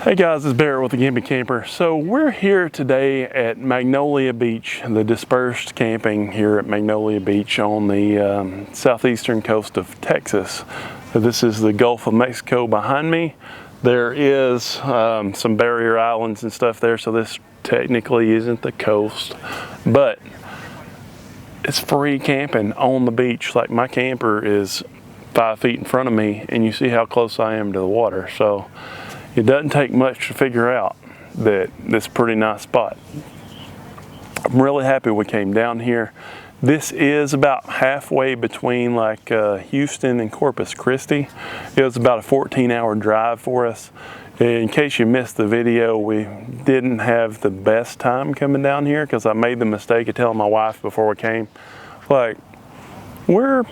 Hey guys, it's Barrett with the Gimpy Camper. So we're here today at Magnolia Beach, the dispersed camping here at Magnolia Beach on the southeastern coast of Texas. So this is the Gulf of Mexico behind me. There is some barrier islands and stuff there, so this technically isn't the coast, but it's free camping on the beach. Like, my camper is 5 feet in front of me, and you see how close I am to the water. So it doesn't take much to figure out that this is a pretty nice spot. I'm really happy we came down here. This is about halfway between Houston and Corpus Christi. It was about a 14-hour drive for us. In case you missed the video, we didn't have the best time coming down here because I made the mistake of telling my wife before we came, like, we're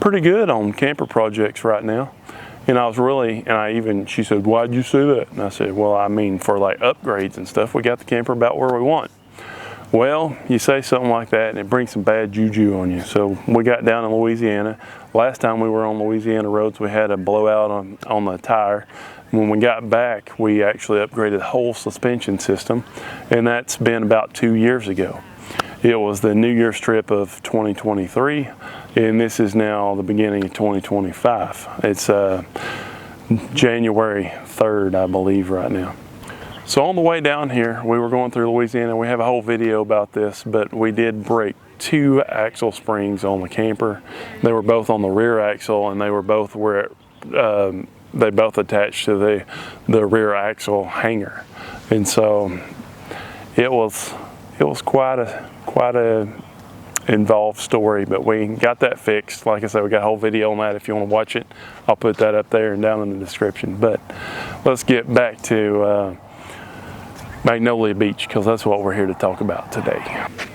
pretty good on camper projects right now. And she said, why'd you say that? And I said, well, I mean, for like upgrades and stuff, we got the camper about where we want. Well, you say something like that and it brings some bad juju on you. So we got down in Louisiana. Last time we were on Louisiana roads, we had a blowout on the tire. When we got back, we actually upgraded the whole suspension system, and that's been about 2 years ago. It was the New Year's trip of 2023, and this is now the beginning of 2025. It's January 3rd, I believe, right now. So on the way down here, we were going through Louisiana. We have a whole video about this, but we did break 2 axle springs on the camper. They were both on the rear axle, and they were both they both attached to the rear axle hanger. And so it was quite a involved story, but we got that fixed. Like I said, we got a whole video on that. If you want to watch it, I'll put that up there and down in the description. But let's get back to Magnolia Beach, because that's what we're here to talk about today.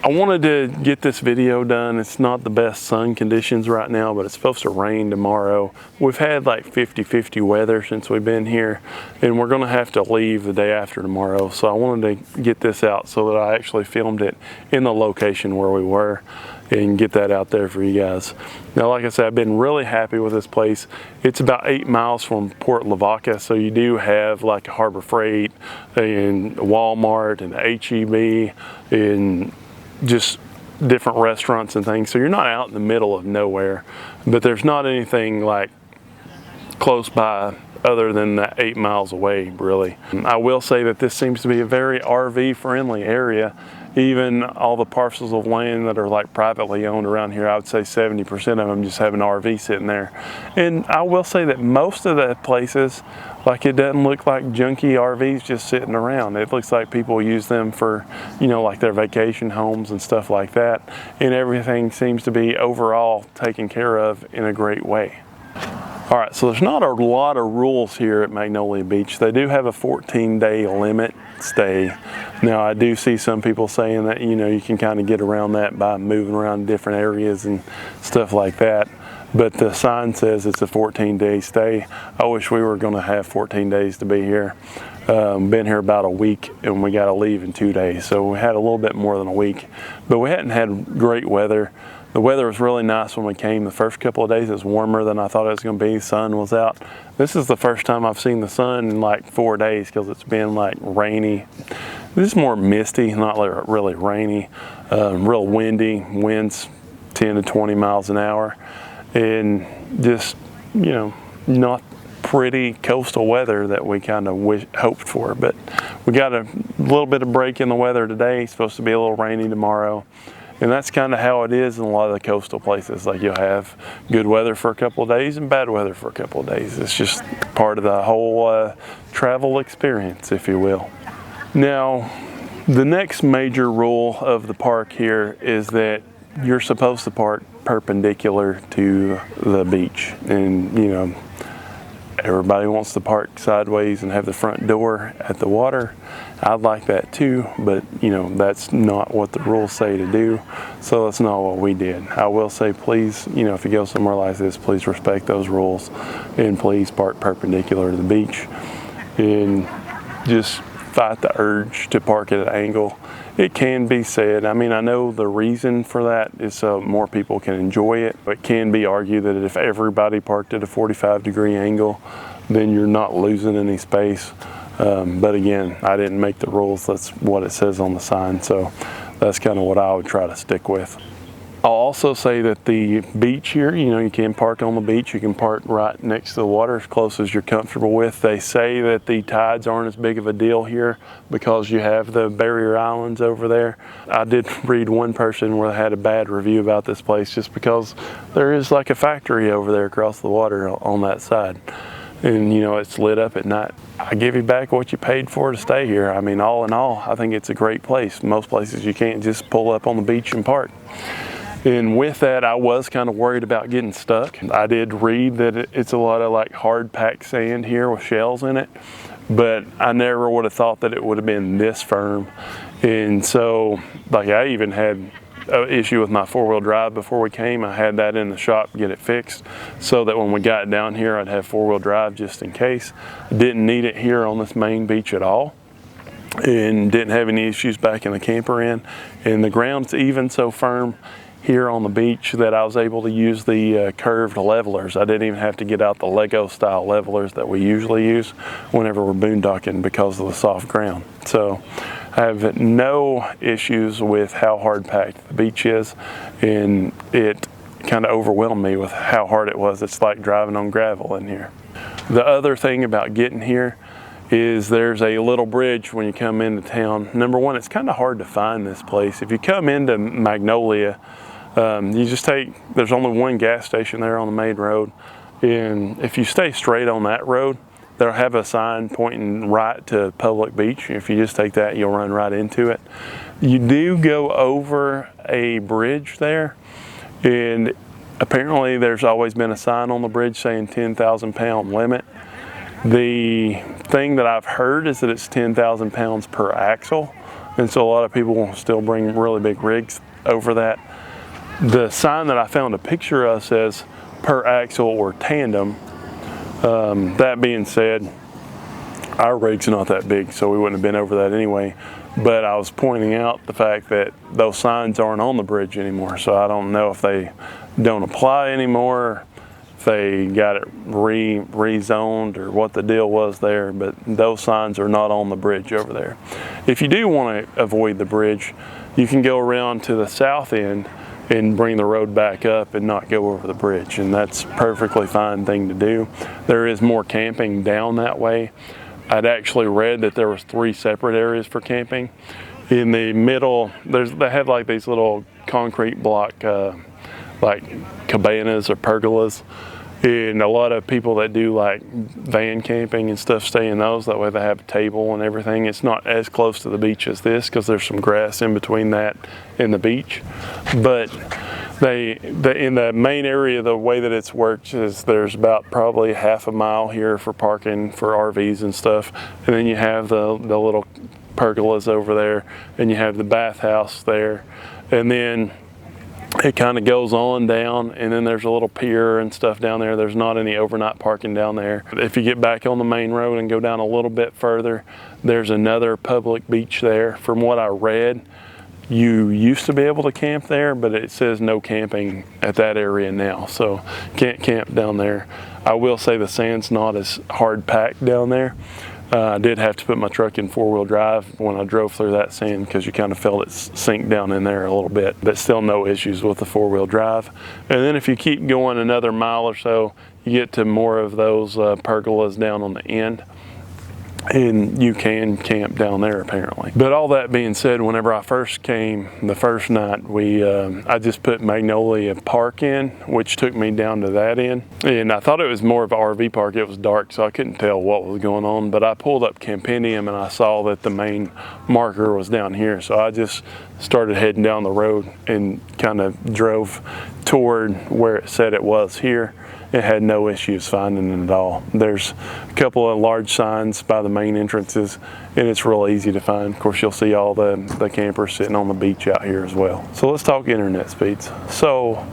I wanted to get this video done. It's not the best sun conditions right now, but it's supposed to rain tomorrow. We've had like 50-50 weather since we've been here, and we're gonna have to leave the day after tomorrow. So I wanted to get this out so that I actually filmed it in the location where we were and get that out there for you guys. Now, like I said, I've been really happy with this place. It's about 8 miles from Port Lavaca, so you do have like a Harbor Freight and Walmart and HEB and just different restaurants and things. So you're not out in the middle of nowhere, but there's not anything like close by other than that 8 miles away, really. I will say that this seems to be a very RV friendly area. Even all the parcels of land that are like privately owned around here, I would say 70% of them just have an RV sitting there. And I will say that most of the places, like, it doesn't look like junky RVs just sitting around. It looks like people use them for, like their vacation homes and stuff like that. And everything seems to be overall taken care of in a great way. All right, so there's not a lot of rules here at Magnolia Beach. They do have a 14-day limit stay. Now, I do see some people saying that, you can kind of get around that by moving around different areas and stuff like that. But the sign says it's a 14-day stay. I wish we were gonna have 14 days to be here. Been here about a week, and we gotta leave in 2 days. So we had a little bit more than a week, but we hadn't had great weather. The weather was really nice when we came. The first couple of days it was warmer than I thought it was going to be. The sun was out. This is the first time I've seen the sun in like 4 days because it's been like rainy. This is more misty, not really rainy. Real windy, winds 10 to 20 miles an hour. And just, not pretty coastal weather that we kind of hoped for. But we got a little bit of break in the weather today. It's supposed to be a little rainy tomorrow. And that's kind of how it is in a lot of the coastal places. Like, you'll have good weather for a couple of days and bad weather for a couple of days. It's just part of the whole travel experience, if you will. Now, the next major rule of the park here is that you're supposed to park perpendicular to the beach. And, everybody wants to park sideways and have the front door at the water. I'd like that too, but that's not what the rules say to do, so that's not what we did. I will say, please, if you go somewhere like this, please respect those rules and please park perpendicular to the beach and just fight the urge to park at an angle. It can be said, I know the reason for that is so more people can enjoy it. It can be argued that if everybody parked at a 45-degree angle, then you're not losing any space. But again, I didn't make the rules. That's what it says on the sign. So that's kind of what I would try to stick with. I'll also say that the beach here, you know, you can park on the beach. You can park right next to the water as close as you're comfortable with. They say that the tides aren't as big of a deal here because you have the barrier islands over there. I did read one person where they had a bad review about this place just because there is like a factory over there across the water on that side. And you know, it's lit up at night. I give you back what you paid for to stay here. I mean, all in all, I think it's a great place. Most places you can't just pull up on the beach and park. And with that, I was kind of worried about getting stuck. I did read that it's a lot of like hard packed sand here with shells in it, but I never would have thought that it would have been this firm. And so, like, I even had an issue with my four-wheel drive before we came. I had that in the shop to get it fixed so that when we got down here, I'd have four-wheel drive just in case. Didn't need it here on this main beach at all, and didn't have any issues back in the camper in. And the ground's even so firm here on the beach that I was able to use the curved levelers. I didn't even have to get out the Lego style levelers that we usually use whenever we're boondocking because of the soft ground. So I have no issues with how hard packed the beach is, and it kind of overwhelmed me with how hard it was. It's like driving on gravel in here. The other thing about getting here is there's a little bridge when you come into town. Number one, it's kind of hard to find this place. If you come into Magnolia, you just there's only one gas station there on the main road, and if you stay straight on that road, they'll have a sign pointing right to Public Beach. If you just take that, you'll run right into it. You do go over a bridge there, and apparently there's always been a sign on the bridge saying 10,000 pound limit. The thing that I've heard is that it's 10,000 pounds per axle, and so a lot of people will still bring really big rigs over that. The sign that I found a picture of says per axle or tandem. That being said, our rig's not that big, so we wouldn't have been over that anyway. But I was pointing out the fact that those signs aren't on the bridge anymore, so I don't know if they don't apply anymore, if they got it rezoned or what the deal was there, but those signs are not on the bridge over there. If you do want to avoid the bridge, you can go around to the south end and bring the road back up and not go over the bridge, and that's a perfectly fine thing to do. There is more camping down that way. I'd actually read that there was 3 separate areas for camping. In the middle, they have like these little concrete block like cabanas or pergolas, and a lot of people that do like van camping and stuff stay in those. That way they have a table and everything. It's not as close to the beach as this because there's some grass in between that and the beach. But in the main area, the way that it's worked is there's about probably half a mile here for parking for RVs and stuff, and then you have the little pergolas over there, and you have the bathhouse there, and then it kind of goes on down, and then there's a little pier and stuff down there. There's not any overnight parking down there. If you get back on the main road and go down a little bit further, there's another public beach there. From what I read, you used to be able to camp there, but it says no camping at that area now, so can't camp down there. I will say the sand's not as hard packed down there. I did have to put my truck in 4-wheel drive when I drove through that sand because you kind of felt it sink down in there a little bit, but still no issues with the 4-wheel drive. And then if you keep going another mile or so, you get to more of those pergolas down on the end, and you can camp down there apparently. But all that being said, whenever I first came the first night, I just put Magnolia Park in, which took me down to that end, and I thought it was more of an RV park. It was dark, so I couldn't tell what was going on, but I pulled up Campendium and I saw that the main marker was down here, so I just started heading down the road and kind of drove toward where it said it was here. It had no issues finding it at all. There's a couple of large signs by the main entrances, and it's real easy to find. Of course, you'll see all the campers sitting on the beach out here as well. So let's talk internet speeds. So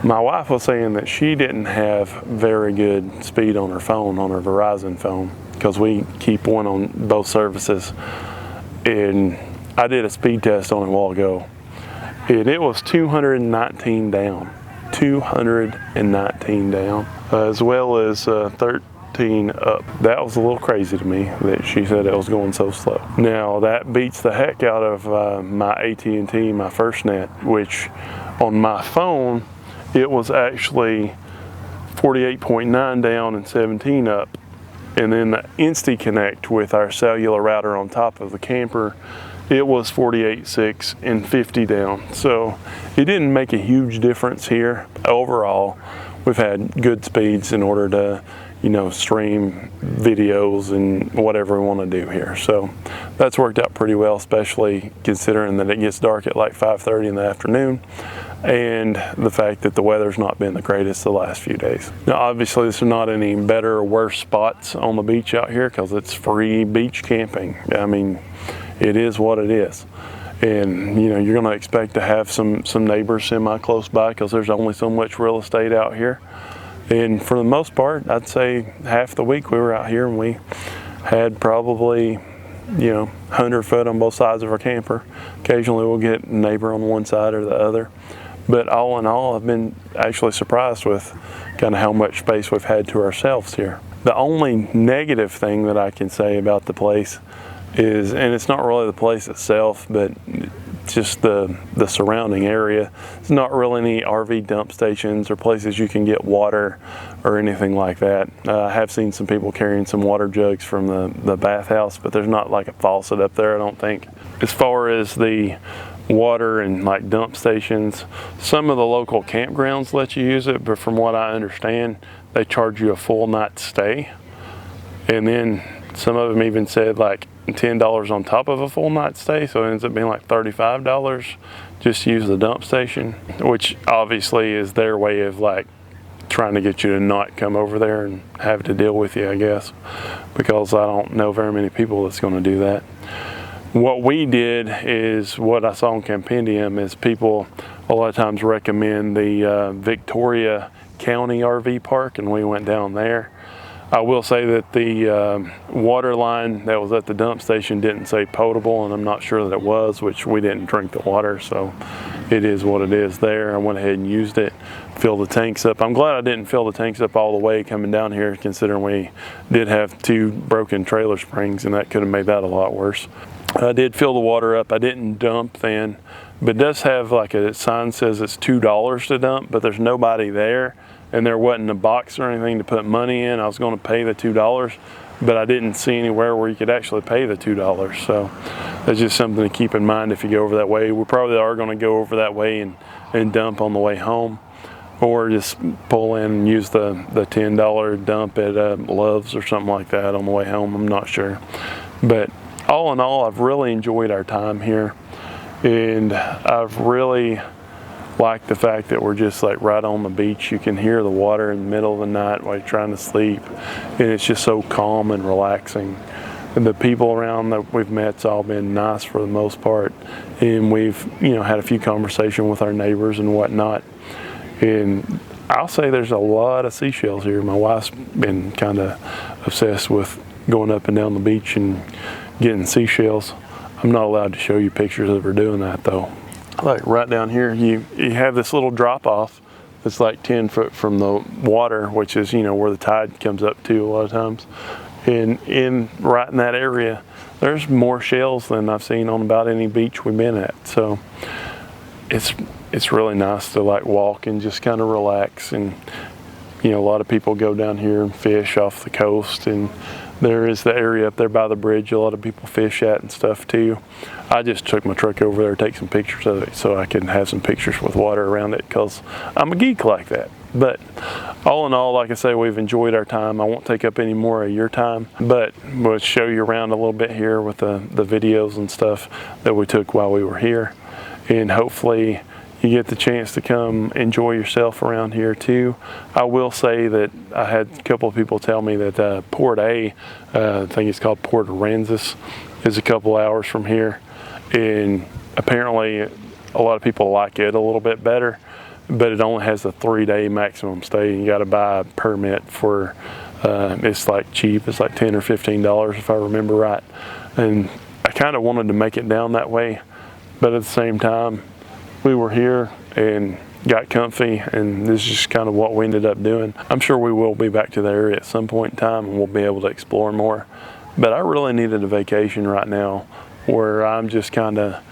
my wife was saying that she didn't have very good speed on her phone, on her Verizon phone, because we keep one on both services. And I did a speed test on it a while ago, and it was 219 down. 219 down, as well as 14 up. That was a little crazy to me that she said it was going so slow. Now that beats the heck out of my AT&T, my FirstNet, which on my phone, it was actually 48.9 down and 17 up. And then the Insti-Connect with our cellular router on top of the camper, it was 48.6 and 50 down. So it didn't make a huge difference here. Overall, we've had good speeds in order to, you know, stream videos and whatever we want to do here. So that's worked out pretty well, especially considering that it gets dark at like 5:30 in the afternoon, and the fact that the weather's not been the greatest the last few days. Now obviously there's not any better or worse spots on the beach out here because it's free beach camping. I mean, it is what it is. And you know, you're going to expect to have some neighbors semi close by because there's only so much real estate out here. And for the most part, I'd say half the week we were out here and we had probably, you know, 100 foot on both sides of our camper. Occasionally we'll get a neighbor on one side or the other. But all in all, I've been actually surprised with kind of how much space we've had to ourselves here. The only negative thing that I can say about the place is, and it's not really the place itself, but just the surrounding area. There's not really any RV dump stations or places you can get water or anything like that. I have seen some people carrying some water jugs from the bathhouse, but there's not like a faucet up there, I don't think. As far as the water and like dump stations, some of the local campgrounds let you use it, but from what I understand, they charge you a full night stay. And then some of them even said like $10 on top of a full night stay, so it ends up being like $35 just to use the dump station, which obviously is their way of like trying to get you to not come over there and have to deal with you, I guess, because I don't know very many people that's going to do that. What we did is, what I saw on Compendium is people a lot of times recommend the Victoria County RV Park, and we went down there. I will say that the water line that was at the dump station didn't say potable, and I'm not sure that it was, which we didn't drink the water, so it is what it is there. I went ahead and used it, filled the tanks up. I'm glad I didn't fill the tanks up all the way coming down here, considering we did have 2 broken trailer springs, and that could have made that a lot worse. I did fill the water up. I didn't dump then, but it does have like a sign says it's $2 to dump, but there's nobody there. And there wasn't a box or anything to put money in. I was going to pay the $2, but I didn't see anywhere where you could actually pay the $2. So that's just something to keep in mind if you go over that way. We probably are going to go over that way and dump on the way home, or just pull in and use the $10 dump at Love's or something like that on the way home. I'm not sure. But all in all, I've really enjoyed our time here, and I've really like the fact that we're just like right on the beach. You can hear the water in the middle of the night while you're trying to sleep, and it's just so calm and relaxing. And the people around that we've met's all been nice for the most part, and we've, you know, had a few conversations with our neighbors and whatnot. And I'll say there's a lot of seashells here. My wife's been kind of obsessed with going up and down the beach and getting seashells. I'm not allowed to show you pictures of her doing that though. Like right down here, you have this little drop off that's like 10 foot from the water, which is, you know, where the tide comes up to a lot of times. And right in that area, there's more shells than I've seen on about any beach we've been at. So it's really nice to like walk and just kind of relax. And you know, a lot of people go down here and fish off the coast, and there is the area up there by the bridge a lot of people fish at and stuff too. I just took my truck over there to take some pictures of it so I can have some pictures with water around it, because I'm a geek like that. But all in all, like I say, we've enjoyed our time. I won't take up any more of your time, but we'll show you around a little bit here with the videos and stuff that we took while we were here. And hopefully you get the chance to come enjoy yourself around here too. I will say that I had a couple of people tell me that Port A, I think it's called Port Aransas, is a couple hours from here. And apparently a lot of people like it a little bit better, but it only has a 3-day maximum stay. You got to buy a permit for, it's like cheap, it's like $10 or $15 if I remember right. And I kind of wanted to make it down that way, but at the same time, we were here and got comfy, and this is just kind of what we ended up doing. I'm sure we will be back to the area at some point in time and we'll be able to explore more. But I really needed a vacation right now where I'm just kind of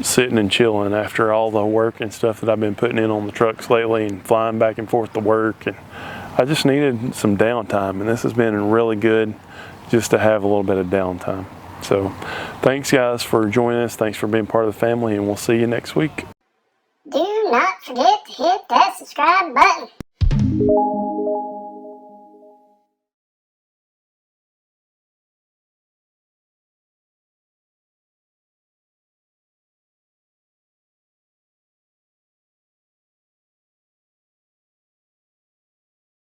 sitting and chilling after all the work and stuff that I've been putting in on the trucks lately and flying back and forth to work. And I just needed some downtime, and this has been really good just to have a little bit of downtime. So thanks guys for joining us. Thanks for being part of the family, and we'll see you next week. Do not forget to hit that subscribe button.